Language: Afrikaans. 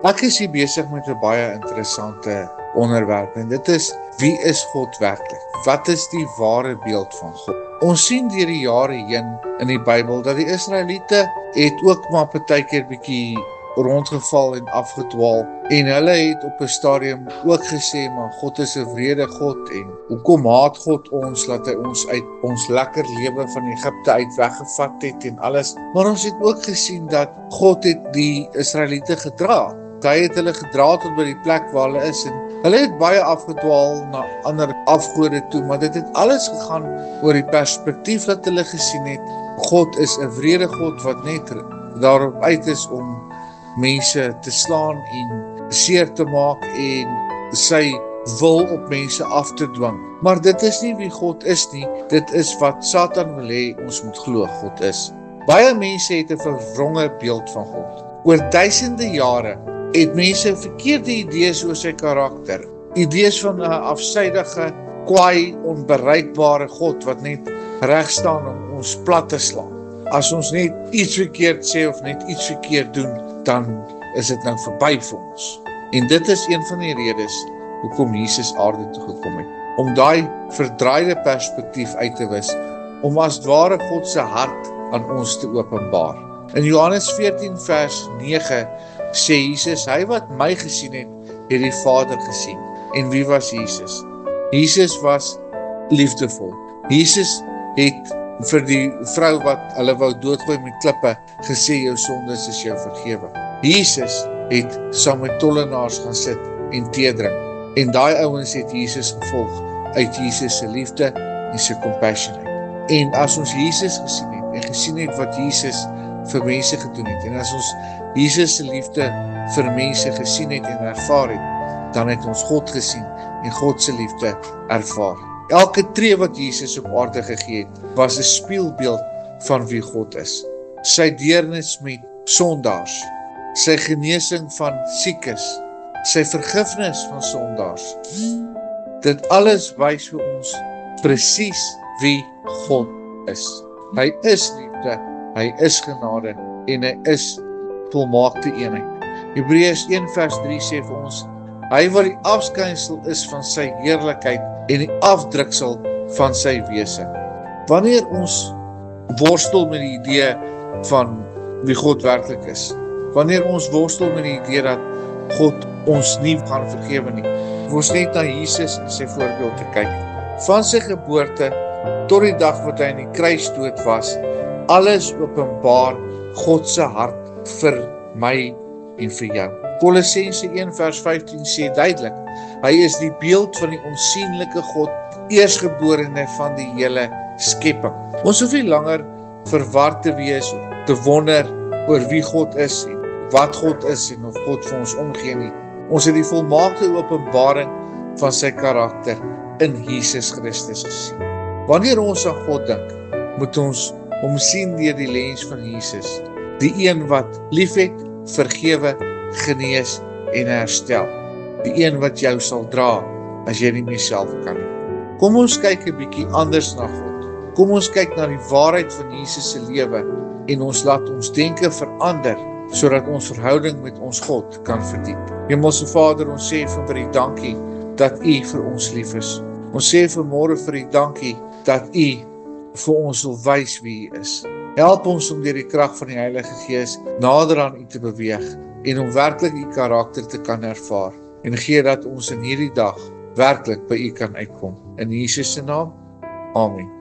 Ek is hier besig met 'n baie interessante onderwerp en dit is: wie is God werklik? Wat is die ware beeld van God? Ons sien deur die jare heen in die Bybel dat die Israeliete het ook maar partykeer bietjie rondgeval en afgedwaal en hulle het op 'n stadium ook gesê, maar God is 'n wrede God en hoekom haat God ons, laat hy ons uit ons lekker lewe van Egipte uit weggevat het en alles. Maar ons het ook gesien dat God het die Israeliete gedra. Hy het hulle gedra tot by die plek waar hulle is en hulle het baie afgedwaal na ander afgode toe, maar dit het alles gegaan oor die perspektief dat hulle gesien het. God is 'n wrede God wat net daarop uit is om mense te slaan en seer te maak en sy wil op mense af te dwing. Maar dit is nie wie God is nie, dit is wat Satan wil hê ons moet glo God is. Baie mense het 'n verwronge beeld van God. Oor duisende jare het mense verkeerde idees oor sy karakter. Idees van 'n afsydige, kwaai, onbereikbare God wat net reg staan om ons plat te slaan. As ons net iets verkeerd sê of net iets verkeerd doen, dan is dit nou verby vir ons. En dit is een van die redes hoekom Jesus aarde toe gekom het. Om daai verdraaide perspektief uit te wis, om as ware God se hart aan ons te openbaar. In Johannes 14 vers 9 sê Jesus, hy wat my gesien het die Vader gesien. En wie was Jesus? Jesus was liefdevol. Jesus het vir die vrou wat hulle wou doodgooi met klippe gesê, jou sondes is jou vergewe. Jesus het saam met tollenaars gaan sit en tee drink. En daai ouens het Jesus gevolg uit Jesus se liefde en sy compassion uit. En as ons Jesus gesien het en gesien het wat Jesus vir mense gedoen het, en as ons Jesus se liefde vir mense gesien het en ervaar het, dan het ons God gesien en God se liefde ervaar. Elke tree wat Jesus op aarde gegee het, was 'n spieelbeeld van wie God is. Sy deernis met sondaars, sy genesing van siekes, sy vergifnis van sondaars. Dit alles wys vir ons presies wie God is. Hy is liefde, hy is genade en hy is volmaakte eenheid. Hebreërs 1 vers 3 sê vir ons, hy wat die afskynsel is van sy heerlikheid en die afdruksel van sy wese. Wanneer ons worstel met die idee van wie God werklik is, wanneer ons worstel met die idee dat God ons nie gaan vergewe nie, ons net na Jesus en sy voorbeeld te kyk. Van sy geboorte tot die dag wat hy in die kruis dood was, alles openbaar God se hart vir my en vir jou. Kolossense 1 vers 15 sê duidelik, hy is die beeld van die onsienlike God, eersgeborene van die hele skepping. Ons hoef nie langer verward te wees of te wonder oor wie God is en wat God is en of God vir ons omgee nie. Ons het die volmaakte openbaring van sy karakter in Jesus Christus gesien. Wanneer ons aan God dink, moet ons hom sien deur die lens van Jesus, die een wat liefhet, vergewe, genees en herstel. Die een wat jou sal dra as jy nie meer self kan nie. Kom ons kyk 'n bietjie anders na God. Kom ons kyk na die waarheid van Jesus se lewe en ons laat ons denke verander sodat ons verhouding met ons God kan verdiep. Hemelse Vader, ons sê vir U dankie dat U vir ons lief is. Ons sê vanmôre vir U dankie dat U vir ons wil wys wie U is. Help ons om deur die krag van die Heilige Gees nader aan U te beweeg en om werklik U karakter te kan ervaar. En gee dat ons in hierdie dag werklik by U kan uitkom. In Jesus se naam, amen.